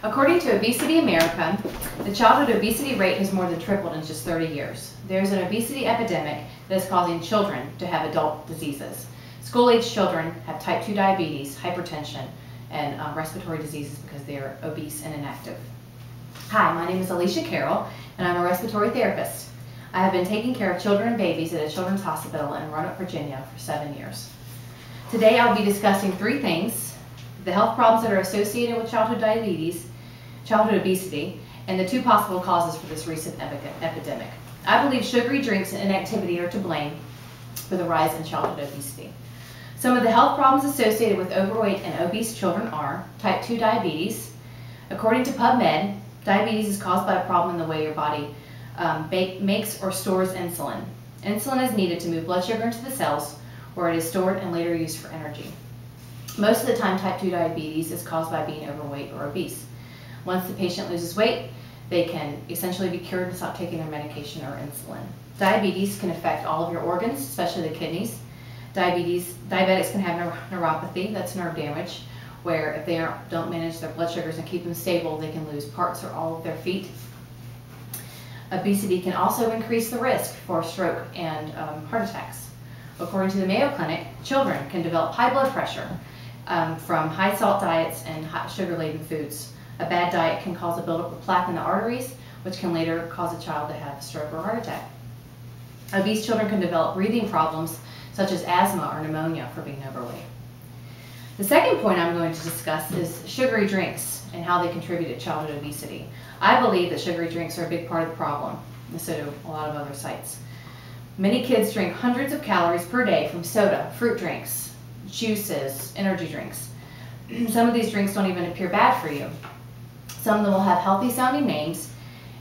According to Obesity America, the childhood obesity rate has more than tripled in just 30 years. There's an obesity epidemic that is causing children to have adult diseases. School-age children have type 2 diabetes, hypertension, and respiratory diseases because they are obese and inactive. Hi, my name is Alicia Carroll, and I'm a respiratory therapist. I have been taking care of children and babies at a children's hospital in Roanoke, Virginia for 7 years. Today I'll be discussing three things: the health problems that are associated with childhood diabetes, childhood obesity, and the two possible causes for this recent epidemic. I believe sugary drinks and inactivity are to blame for the rise in childhood obesity. Some of the health problems associated with overweight and obese children are type 2 diabetes. According to PubMed, diabetes is caused by a problem in the way your body makes or stores insulin. Insulin is needed to move blood sugar into the cells where it is stored and later used for energy. Most of the time, type 2 diabetes is caused by being overweight or obese. Once the patient loses weight, they can essentially be cured and stop taking their medication or insulin. Diabetes can affect all of your organs, especially the kidneys. Diabetics can have neuropathy, that's nerve damage, where if they don't manage their blood sugars and keep them stable, they can lose parts or all of their feet. Obesity can also increase the risk for stroke and heart attacks. According to the Mayo Clinic, children can develop high blood pressure from high salt diets and sugar-laden foods. A bad diet can cause a buildup of plaque in the arteries, which can later cause a child to have a stroke or heart attack. Obese children can develop breathing problems such as asthma or pneumonia for being overweight. The second point I'm going to discuss is sugary drinks and how they contribute to childhood obesity. I believe that sugary drinks are a big part of the problem, and so do a lot of other sites. Many kids drink hundreds of calories per day from soda, fruit drinks, juices, energy drinks. Some of these drinks don't even appear bad for you. Some of them will have healthy sounding names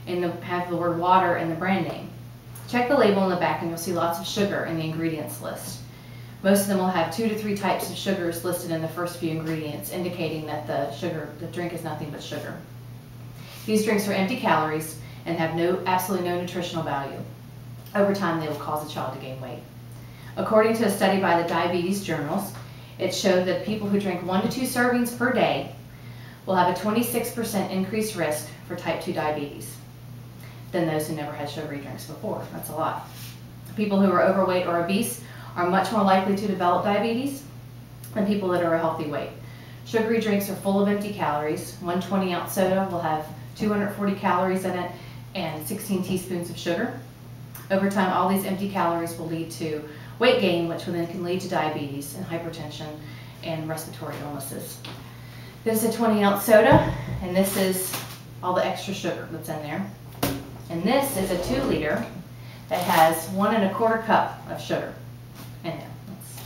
and have the word water in the brand name. Check the label on the back and you'll see lots of sugar in the ingredients list. Most of them will have 2 to 3 types of sugars listed in the first few ingredients, indicating that the drink is nothing but sugar. These drinks are empty calories and have absolutely no nutritional value. Over time, they will cause a child to gain weight. According to a study by the Diabetes Journals, it showed that people who drink 1 to 2 servings per day will have a 26% increased risk for type 2 diabetes than those who never had sugary drinks before. That's a lot. People who are overweight or obese are much more likely to develop diabetes than people that are a healthy weight. Sugary drinks are full of empty calories. 1 20-ounce soda will have 240 calories in it and 16 teaspoons of sugar. Over time, all these empty calories will lead to weight gain, which then can lead to diabetes and hypertension and respiratory illnesses. This is a 20-ounce soda, and this is all the extra sugar that's in there. And this is a 2-liter that has 1 1/4 cup of sugar in it.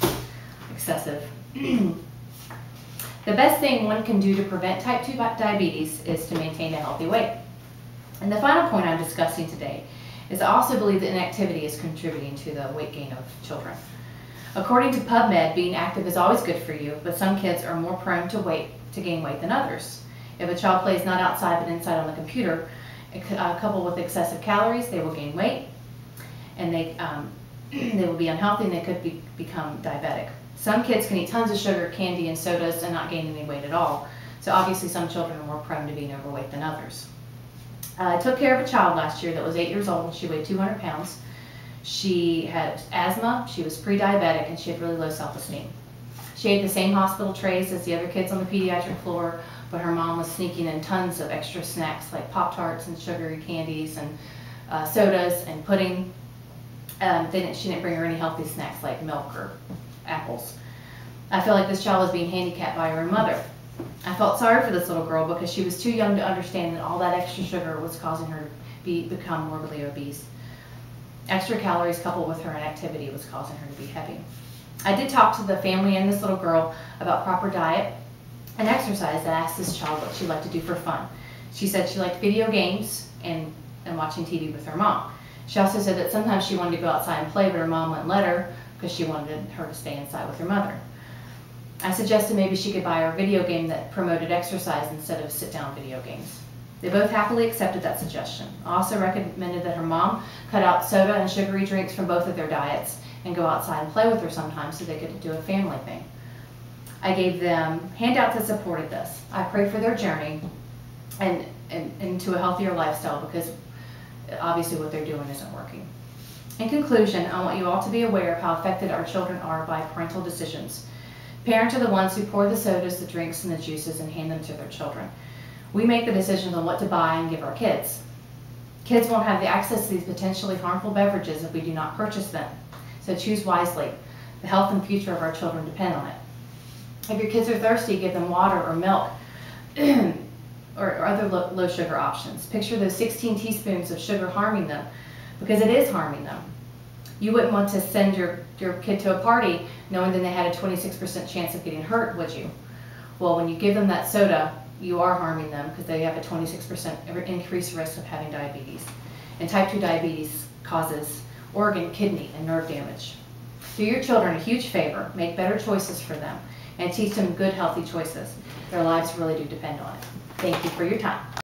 That's excessive. The best thing one can do to prevent type 2 diabetes is to maintain a healthy weight. And the final point I'm discussing today is I also believe that inactivity is contributing to the weight gain of children. According to PubMed, being active is always good for you, but some kids are more prone to gain weight than others. If a child plays not outside but inside on the computer, coupled with excessive calories, they will gain weight, and they will be unhealthy, and they could become diabetic. Some kids can eat tons of sugar, candy, and sodas and not gain any weight at all. So obviously some children are more prone to being overweight than others. I took care of a child last year that was 8 years old and she weighed 200 pounds. She had asthma, she was pre-diabetic, and she had really low self-esteem. She ate the same hospital trays as the other kids on the pediatric floor, but her mom was sneaking in tons of extra snacks like Pop-Tarts and sugary candies and sodas and pudding. She didn't bring her any healthy snacks like milk or apples. I feel like this child was being handicapped by her own mother. I felt sorry for this little girl because she was too young to understand that all that extra sugar was causing her to become morbidly obese. Extra calories coupled with her inactivity was causing her to be heavy. I did talk to the family and this little girl about proper diet and exercise, and asked this child what she'd like to do for fun. She said she liked video games and watching TV with her mom. She also said that sometimes she wanted to go outside and play, but her mom wouldn't let her because she wanted her to stay inside with her mother. I suggested maybe she could buy her a video game that promoted exercise instead of sit-down video games. They both happily accepted that suggestion. I also recommended that her mom cut out soda and sugary drinks from both of their diets and go outside and play with her sometimes so they could do a family thing. I gave them handouts that supported this. I prayed for their journey and into a healthier lifestyle, because obviously what they're doing isn't working. In conclusion, I want you all to be aware of how affected our children are by parental decisions. Parents are the ones who pour the sodas, the drinks, and the juices and hand them to their children. We make the decisions on what to buy and give our kids. Kids won't have the access to these potentially harmful beverages if we do not purchase them. So choose wisely. The health and future of our children depend on it. If your kids are thirsty, give them water or milk or other low sugar options. Picture those 16 teaspoons of sugar harming them, because it is harming them. You wouldn't want to send your kid to a party knowing that they had a 26% chance of getting hurt, would you? Well, when you give them that soda, you are harming them, because they have a 26% increased risk of having diabetes. And type 2 diabetes causes organ, kidney, and nerve damage. Do your children a huge favor, make better choices for them, and teach them good, healthy choices. Their lives really do depend on it. Thank you for your time.